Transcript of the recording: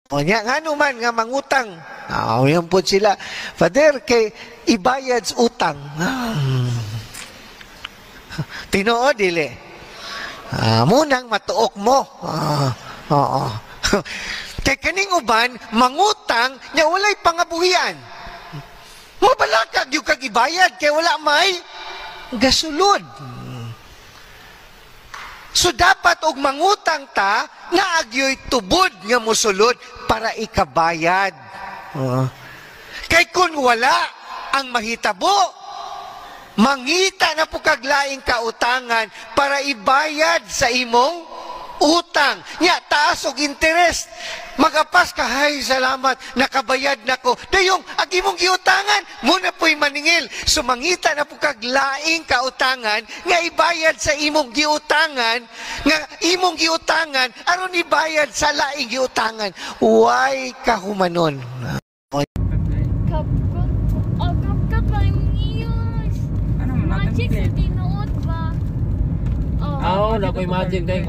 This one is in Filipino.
O niya, nga naman nga mangutang. Yan po sila. Father, kay ibayad sa utang. Tinoo, dili. Munang matuok mo. Oo. Kay kaning uban, mangutang, niya walay pangabuhian. Mabalakag yung kagibayad, kay wala may gasulod. So dapat og mangutang ta, naagyoy tubod nga mosulod para ikabayad. Kay kun wala ang mahitabo, mangita na po kaglaing kautangan para ibayad sa imong utang. Nya, taas og interest. Magapas ka, hay, salamat, nakabayad na ko. Dayong, ag imong giutangan, muna po'y maningil. Sumangita na po kaglaing kautangan, nga ibayad sa imong giutangan, nga imong giutangan, aron ibayad sa laing giutangan. Why kahumanon? Magic sa tinuod ba? Oo, naku imagine kayo.